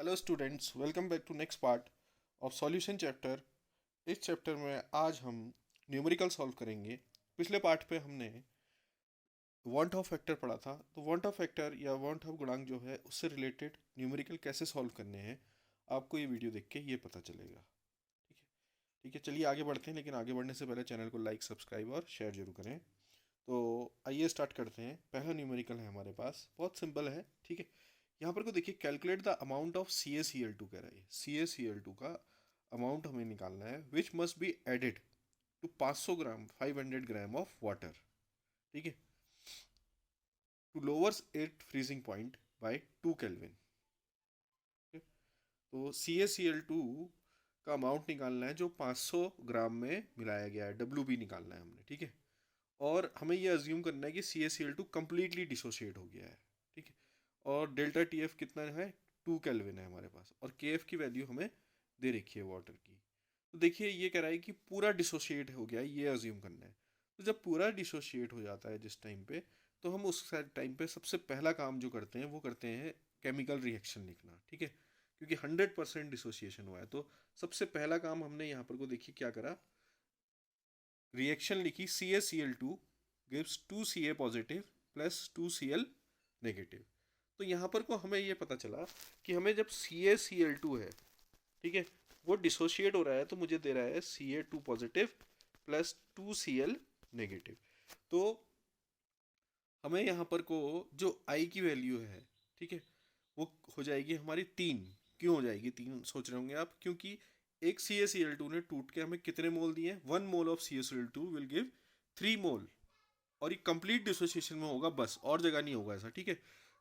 Hello students, welcome back to next part of solution chapter. इस chapter में आज हम न्यूमेरिकल सॉल्व करेंगे। पिछले पार्ट पे हमने वांट ऑफ फैक्टर पढ़ा था, तो वांट ऑफ फैक्टर या वांट ऑफ गुणांक जो है उससे रिलेटेड न्यूमेरिकल कैसे सॉल्व करने हैं आपको ये वीडियो देख के ये पता चलेगा। ठीक है, ठीक है, चलिए आगे बढ़ते हैं। लेकिन आगे बढ़ने से पहले चैनल को लाइक, सब्सक्राइब और शेयर जरूर करें। तो आइए स्टार्ट करते हैं। पहला न्यूमेरिकल है हमारे पास, बहुत सिंपल है। ठीक है, यहाँ पर को देखिए, calculate the amount of CaCl2 कह रहा है। CaCl2 का अमाउंट हमें निकालना है, which must be added to 500 gram 500 gram of water. ठीक है, to lowers it freezing point by 2 kelvin. तो CaCl2 का अमाउंट निकालना है जो 500 ग्राम में मिलाया गया है, WB निकालना है हमने। ठीक है, और हमें ये अज्यूम करना है कि CaCl2 कंप्लीटली डिसोशिएट हो गया है। ठीक है, और डेल्टा TF कितना है, 2 केल्विन है हमारे पास, और KF की वैल्यू हमें दे रखी है वाटर की। तो देखिए ये कह रहा है कि पूरा डिसोशिएट हो गया है, ये अज्यूम करना है। तो जब पूरा डिसोशिएट हो जाता है जिस टाइम पे, तो हम उस टाइम पे सबसे पहला काम जो करते हैं वो करते हैं केमिकल रिएक्शन लिखना। ठीक है, क्योंकि 100% डिसोसिएशन हुआ है। तो सबसे पहला काम हमने यहाँ पर को देखिए क्या करा, रिएक्शन लिखी। CaCl2 gives 2Ca positive plus 2Cl negative. तो यहाँ पर को हमें ये पता चला कि हमें जब CaCl2 है, ठीक है, वो डिसोशिएट हो रहा है, तो मुझे दे रहा है Ca2 positive plus 2Cl negative. तो हमें यहाँ पर को जो I की वैल्यू है, ठीक है, वो हो जाएगी हमारी 3। क्यों हो जाएगी 3 सोच रहे होंगे आप, क्योंकि एक CaCl2 ने टूट के हमें कितने मोल दिए हैं, 1 mole of CaCl2 will give 3 मोल। और ये कंप्लीट डिसोसिएशन में होगा बस, और जगह नहीं होगा ऐसा। ठीक है,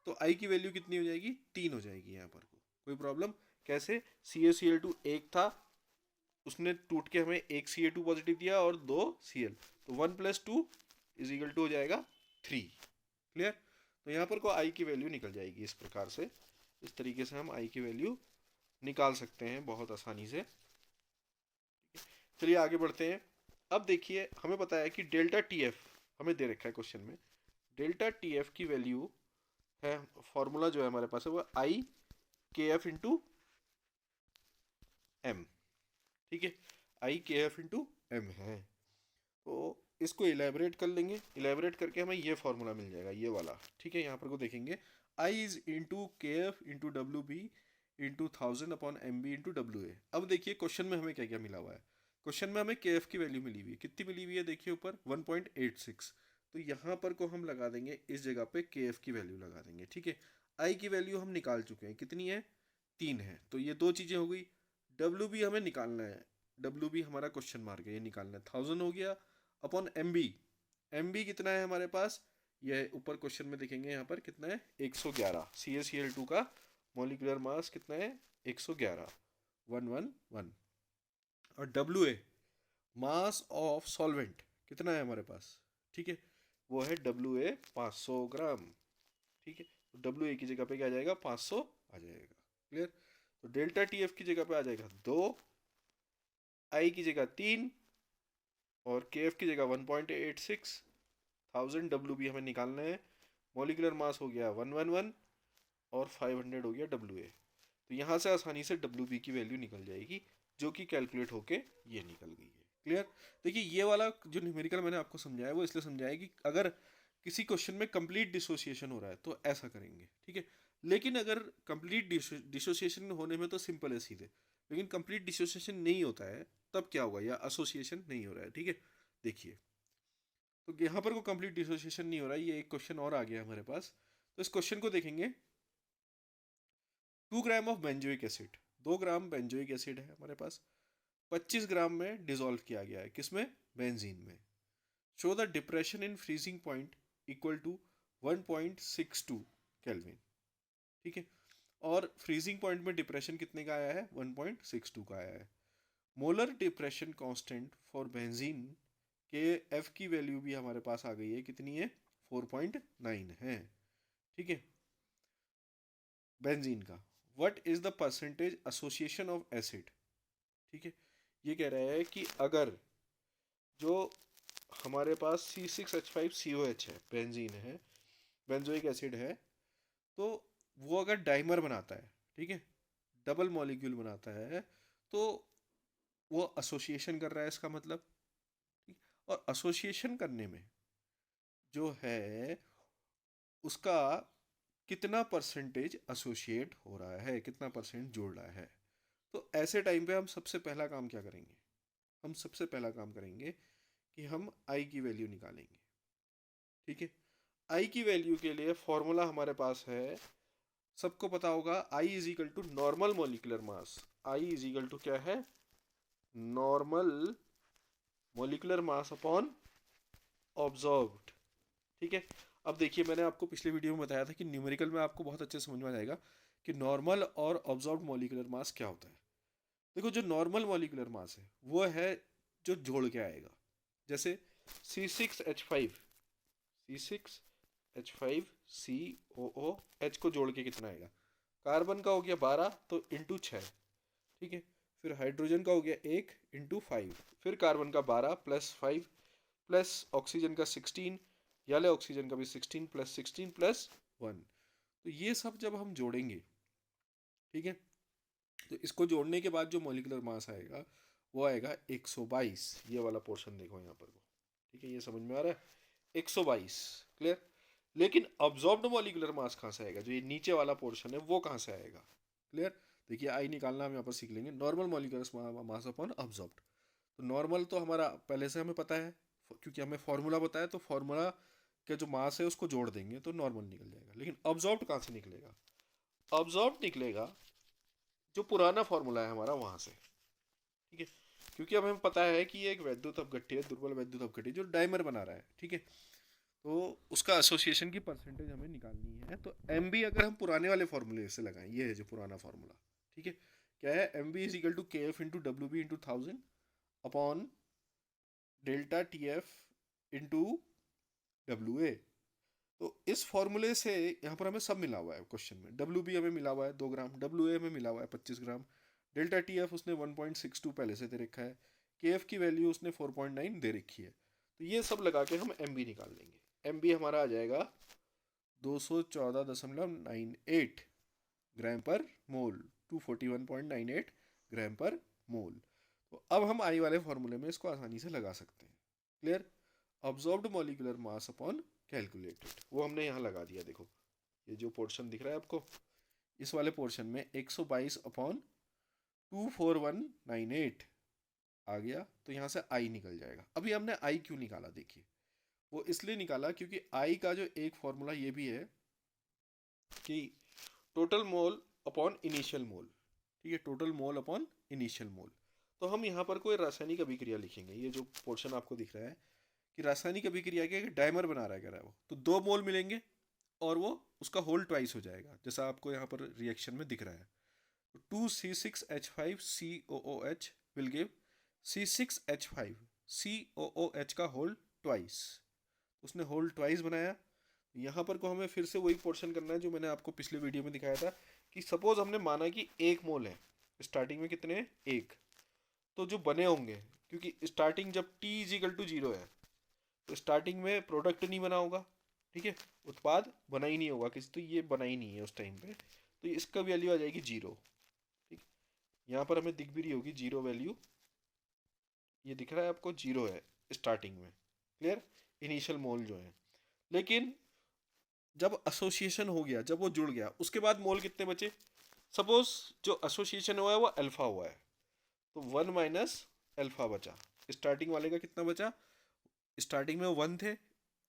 तो I की वैल्यू कितनी हो जाएगी, 3 हो जाएगी यहाँ पर। कोई प्रॉब्लम? कैसे? CaCl2 एक था, उसने टूट के हमें एक Ca2 पॉजिटिव दिया और 2 Cl, तो 1 + 2 = हो जाएगा 3। क्लियर? तो यहाँ पर को I की वैल्यू निकल जाएगी इस प्रकार से। इस तरीके से हम I की वैल्यू निकाल सकते हैं बहुत आसानी से। चलिए आगे बढ़ते हैं। अब देखिए, हमें पता है कि डेल्टा TF हमें दे रखा है क्वेश्चन में। डेल्टा TF की वैल्यू है, फॉर्मूला जो है हमारे पास है वो I/Kf/m। ठीक है, I/Kf/m है। तो इसको इलेबरेट कर लेंगे, इलेबरेट करके हमें ये फॉर्मूला मिल जाएगा, ये वाला। ठीक है, यहाँ पर को देखेंगे, I × Kf × WB × 1000/MB × WA। अब देखिए क्वेश्चन में हमें क्या क्या मिला हुआ है। क्वेश्चन में हमें KF की वैल्यू मिली हुई है, कितनी मिली हुई है देखिए ऊपर, 1.86। तो यहाँ पर को हम लगा देंगे, इस जगह पे KF की वैल्यू लगा देंगे। ठीक है, I की वैल्यू हम निकाल चुके हैं, कितनी है, 3 है। तो ये दो चीज़ें हो गई। WB हमें निकालना है, WB हमारा क्वेश्चन मार्क है, ये निकालना है। 1000 हो गया अपॉन MB कितना है हमारे पास, ये ऊपर क्वेश्चन में देखेंगे, यहाँ पर कितना है, 111। CaCl2 का मॉलिक्यूलर मास कितना है, 111, 111। और WA मास ऑफ सॉल्वेंट कितना है हमारे पास, ठीक है, वो है WA 500 ग्राम। ठीक है, तो WA की जगह पे क्या आ जाएगा, 500 आ जाएगा। क्लियर? तो डेल्टा TF की जगह पे आ जाएगा 2, I की जगह 3, और KF की जगह 1.86। 1000 WB हमें निकालना है। मॉलिक्यूलर मास हो गया 111 और 500 हो गया WA। तो यहाँ से आसानी से WB की वैल्यू निकल जाएगी, जो कि कैलकुलेट होके ये निकल गई है। क्लियर? देखिए ये वाला जो न्यूमेरिकल मैंने आपको समझाया वो इसलिए समझाया कि अगर किसी क्वेश्चन में कंप्लीट डिसोसिएशन हो रहा है तो ऐसा करेंगे। ठीक है, लेकिन अगर कंप्लीट डिसोसिएशन होने में तो सिंपल है सीधे, लेकिन कंप्लीट डिसोसिएशन नहीं होता है तब क्या होगा, या एसोसिएशन नहीं हो रहा है। ठीक है, देखिए, तो यहाँ पर को कंप्लीट डिसोसिएशन नहीं हो रहा है, ये एक क्वेश्चन और आ गया हमारे पास। तो इस क्वेश्चन को देखेंगे, 2 gram of benzoic acid, 2 gram benzoic acid है हमारे पास, 25 ग्राम में डिसॉल्व किया गया है, किसमें, बेंजीन में। Show the depression in freezing point equal to 1.62 kelvin. ठीक है, और फ्रीजिंग पॉइंट में डिप्रेशन कितने का आया है, 1.62 का आया है। Molar depression constant for benzene के एफ की वैल्यू भी हमारे पास आ गई है, कितनी है, 4.9 है। ठीक है, बेंजीन का। What is the percentage association of acid. ठीक है, ये कह रहा है कि अगर जो हमारे पास C6H5COH है, बेंजीन है, बेंजोइक एसिड है, तो वो अगर डाइमर बनाता है, ठीक है, डबल मॉलिक्यूल बनाता है तो वो एसोसिएशन कर रहा है, इसका मतलब। ठीक? और एसोसिएशन करने में जो है उसका कितना परसेंटेज एसोसिएट हो रहा है, कितना परसेंट जोड़ रहा है। तो ऐसे टाइम पे हम सबसे पहला काम क्या करेंगे, हम सबसे पहला काम करेंगे कि हम आई की वैल्यू निकालेंगे। ठीक है, आई की वैल्यू के लिए फॉर्मूला हमारे पास है, सबको पता होगा, i is equal to normal molecular mass. I is equal to क्या है, normal molecular mass upon observed. ठीक है, अब देखिए मैंने आपको पिछले वीडियो में बताया था कि न्यूमेरिकल में आपको बहुत अच्छे से समझ में आ जाएगा कि नॉर्मल और ऑब्जर्व्ड मॉलिक्यूलर मास क्या होता है। देखो जो नॉर्मल मॉलिक्यूलर मास है वो है जो जोड़ के आएगा, जैसे C6H5, C6H5COOH को जोड़ के कितना आएगा, कार्बन का हो गया 12 तो इंटू 6। ठीक है, फिर हाइड्रोजन का हो गया 1 इंटू 5, फिर कार्बन का 12 प्लस 5 प्लस ऑक्सीजन का 16, याले ऑक्सीजन का भी 16 प्लस 16 प्लस 1। तो ये सब जब हम जोड़ेंगे, ठीक है, तो इसको जोड़ने के बाद जो मॉलिक्यूलर मास आएगा वो आएगा 122। ये वाला पोर्शन देखो यहाँ पर को, ठीक है, ये समझ में आ रहा है, 122। क्लियर। लेकिन ऑब्जॉर्ब्ड मॉलिक्यूलर मास कहाँ से आएगा, जो ये नीचे वाला पोर्शन है वो कहाँ से आएगा। क्लियर। देखिए आई निकालना हम यहाँ पर सीख लेंगे, नॉर्मल मॉलिक्यूलर मास अपॉन ऑब्जॉर्ब्ड। तो नॉर्मल तो हमारा पहले से हमें पता है, क्योंकि हमें फॉर्मूला बताया, तो फॉर्मूला का जो मास है उसको जोड़ देंगे तो नॉर्मल निकल जाएगा। लेकिन ऑब्जॉर्ब्ड कहाँ से निकलेगा, ऑब्जॉर्ब्ड निकलेगा जो पुराना फॉर्मूला है हमारा वहां से। ठीक है, क्योंकि अब हमें पता है कि ये एक वैद्युत अपघट्य है, दुर्बल वैद्युत अपघट्य जो डाइमर बना रहा है। ठीक है, तो उसका एसोसिएशन की परसेंटेज हमें निकालनी है। तो एम बी अगर हम पुराने वाले फॉर्मूले से लगाएं, ये है जो पुराना फॉर्मूला। ठीक है, क्या है, M B is equal to K F into W B into 1000 upon delta T F into W A. तो इस फॉर्मूले से यहाँ पर हमें सब मिला हुआ है क्वेश्चन में, डब्ल्यू बी हमें मिला हुआ है 2 ग्राम, डब्ल्यू ए हमें मिला हुआ है 25 ग्राम, डेल्टा टी एफ उसने 1.62 पहले से दे रखा है, के एफ की वैल्यू उसने 4.9 दे रखी है। तो ये सब लगा के हम एम बी निकाल लेंगे। एम बी हमारा आ जाएगा 214.98 ग्राम पर मोल, 241.98 ग्राम पर मोल। तो अब हम आई वाले फॉर्मूले में इसको आसानी से लगा सकते हैं। Clear. Observed molecular mass upon calculated, वो हमने यहाँ लगा दिया। देखो ये जो पोर्शन दिख रहा है आपको, इस वाले पोर्शन में 122 अपॉन 24198 आ गया, तो यहाँ से आई निकल जाएगा। अभी हमने आई क्यों निकाला, देखिए वो इसलिए निकाला क्योंकि आई का जो एक फॉर्मूला ये भी है कि टोटल मोल अपॉन इनिशियल मोल। ठीक है, टोटल मोल अपॉन इनिशियल मोल। तो हम यहाँ पर कोई रासायनिक अभिक्रिया लिखेंगे, ये जो पोर्शन आपको दिख रहा है कि रासायनिक अभिक्रिया के डायमर बना रहा है, कह रहा है वो, तो 2 मोल मिलेंगे और वो उसका होल ट्वाइस हो जाएगा, जैसा आपको यहाँ पर रिएक्शन में दिख रहा है। तो 2C6H5COOH विल गिव C6H5COOH का होल ट्वाइस। उसने होल ट्वाइस बनाया। यहाँ पर को हमें फिर से वही पोर्शन करना है जो मैंने आपको पिछले वीडियो में दिखाया था कि सपोज हमने माना कि 1 मोल है, स्टार्टिंग में कितने हैं, 1। तो जो बने होंगे, क्योंकि स्टार्टिंग जब T इज इक्वल टू 0 है तो स्टार्टिंग में प्रोडक्ट नहीं बना होगा। ठीक है, उत्पाद बना ही नहीं होगा किसी, तो ये बना ही नहीं है उस टाइम पे, तो इसका वैल्यू आ जाएगी 0। ठीक, यहाँ पर हमें दिख भी रही होगी 0 वैल्यू, ये दिख रहा है आपको 0 है स्टार्टिंग में। क्लियर, इनिशियल मोल जो है। लेकिन जब एसोसिएशन हो गया, जब वो जुड़ गया, उसके बाद मोल कितने बचे, सपोज जो एसोसिएशन हुआ है वो अल्फा हुआ है, तो 1 माइनस अल्फा बचा। स्टार्टिंग वाले का कितना बचा, स्टार्टिंग में 1 थे,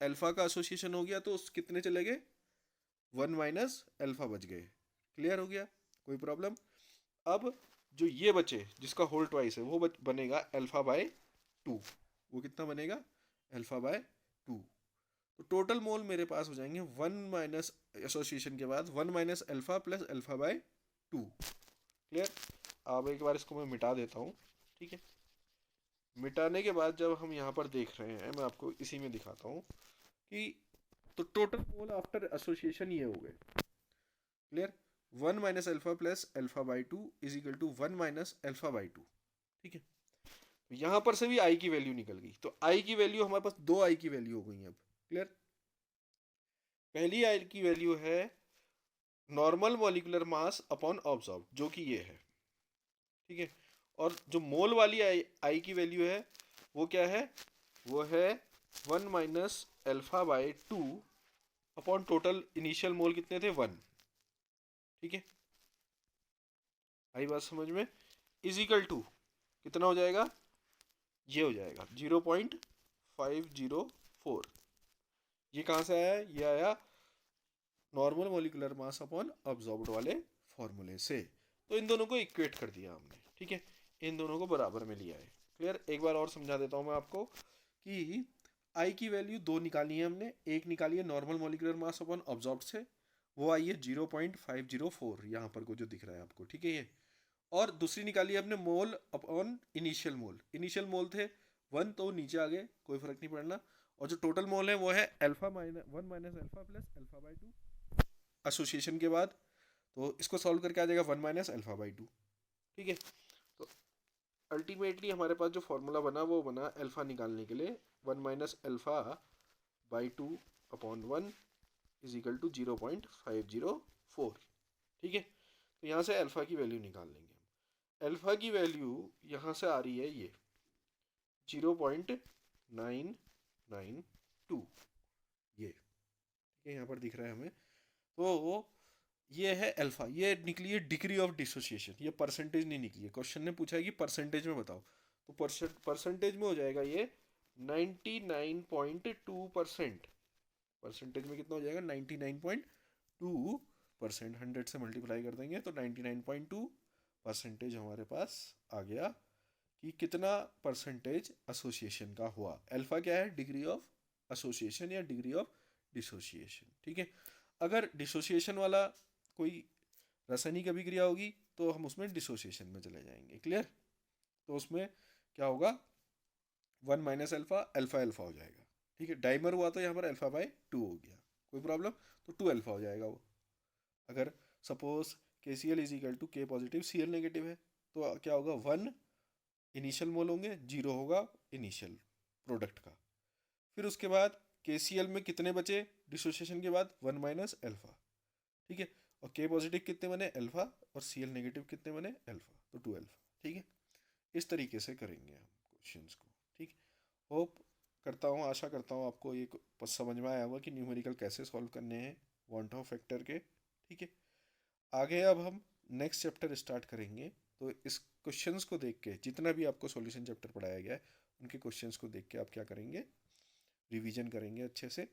अल्फा का एसोसिएशन हो गया तो कितने चले गए, 1 माइनस अल्फा बच गए। क्लियर हो गया, कोई प्रॉब्लम। अब जो ये बचे जिसका होल ट्वाइस है वो बनेगा अल्फा बाय 2। वो कितना बनेगा, अल्फा बाय 2। तो टोटल मोल मेरे पास हो जाएंगे 1 माइनस एसोसिएशन के बाद 1 minus alpha plus alpha by 2। Clear. अब एक बार इसको मैं मिटा देता हूँ। ठीक है, मिटाने के बाद जब हम यहाँ पर देख रहे हैं, मैं आपको इसी में दिखाता हूँ कि तो टोटल मोल आफ्टर एसोसिएशन ये हो गए। Clear, 1 minus alpha plus alpha by 2 is equal to 1 minus alpha by 2। ठीक है, यहाँ पर से भी आई की वैल्यू निकल गई, तो आई की वैल्यू हमारे पास 2 आई की वैल्यू हो गई अब। क्लियर, पहली आई की वैल्यू है normal molecular mass upon absorb, जो कि ये है, ठीक है। और जो मोल वाली आई की वैल्यू है वो क्या है, वो है 1 - अल्फा/2 अपॉन टोटल इनिशियल मोल कितने थे 1, ठीक है। आई बात समझ में, इज इक्वल टू कितना हो जाएगा, ये हो जाएगा 0.504। ये कहाँ से आया, ये आया नॉर्मल मॉलिक्यूलर मास अपॉन ऑब्जॉर्ब्ड वाले फॉर्मूले से। तो इन दोनों को इक्वेट कर दिया हमने, ठीक है, इन दोनों को बराबर में लिया है। क्लियर, एक बार और समझा देता हूँ मैं आपको कि आई की वैल्यू दो निकाली है हमने, एक निकाली है नॉर्मल मॉलिक्यूलर मास अपॉन ऑब्जॉर्ब्ड से, वो आई है 0.504 यहाँ पर को जो दिख रहा है आपको, ठीक है ये। और दूसरी निकाली है हमने मोल अपॉन इनिशियल मोल, इनिशियल मोल थे 1 तो नीचे आ गए, कोई फर्क नहीं पड़ना। और जो टोटल मोल है वो है α-1 - अल्फा प्लस अल्फा/2 एसोसिएशन के बाद। तो इसको सॉल्व करके आ जाएगा 1 - अल्फा/2, ठीक है। तो अल्टीमेटली हमारे पास जो फॉर्मूला बना वो बना अल्फा निकालने के लिए 1 - अल्फा/2 अपॉन 1 इज इक्वल टू 0.504, ठीक है। तो यहाँ से अल्फा की वैल्यू निकाल लेंगे हम। अल्फा की वैल्यू यहाँ से आ रही है ये 0.992, ये ठीक है, यहाँ पर दिख रहा है हमें। तो ये है अल्फा, ये निकली है डिग्री ऑफ डिसोसिएशन, ये परसेंटेज नहीं निकली है। क्वेश्चन ने पूछा है कि परसेंटेज में बताओ, तो परसेंटेज में हो जाएगा ये 99.2%। परसेंटेज में कितना हो जाएगा 99.2%, 100 से मल्टीप्लाई कर देंगे तो 99.2% हमारे पास आ गया कि कितना परसेंटेज एसोसिएशन का हुआ। अल्फा क्या है, डिग्री ऑफ एसोसिएशन या डिग्री ऑफ डिसोसिएशन, ठीक है। अगर डिसोसिएशन वाला कोई रासायनिक अभिक्रिया होगी तो हम उसमें डिसोसिएशन में चले जाएंगे, क्लियर। तो उसमें क्या होगा 1 - अल्फा, अल्फा अल्फा हो जाएगा, ठीक है। डाइमर हुआ तो यहाँ पर अल्फा/2 हो गया, कोई प्रॉब्लम, तो 2 अल्फा हो जाएगा वो। अगर suppose KCl is equal to K positive Cl negative है तो क्या होगा 1 इनिशियल मोल होंगे, 0 होगा इनिशियल प्रोडक्ट का। फिर उसके बाद KCl में कितने बचे डिसोसिएशन के बाद 1 - अल्फा, ठीक है। और K पॉजिटिव कितने बने अल्फा, और Cl नेगेटिव कितने बने अल्फा, तो 2 अल्फा, ठीक है। इस तरीके से करेंगे हम क्वेश्चंस को, ठीक। होप करता हूँ, आशा करता हूँ आपको ये समझ में आया होगा कि न्यूमेरिकल कैसे सॉल्व करने हैं वांट ऑफ फैक्टर के, ठीक है। आगे अब हम नेक्स्ट चैप्टर स्टार्ट करेंगे। तो इस क्वेश्चंस को देख के, जितना भी आपको सॉल्यूशन चैप्टर पढ़ाया गया है उनके क्वेश्चंस को देख के आप क्या करेंगे, रिवीजन करेंगे अच्छे से,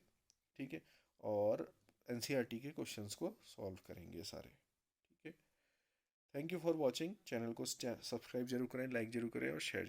ठीक है। और NCERT के क्वेश्चंस को सॉल्व करेंगे सारे, ठीक है। Thank you for watching. Channel को सब्सक्राइब जरूर करें, लाइक जरूर करें और शेयर जरूर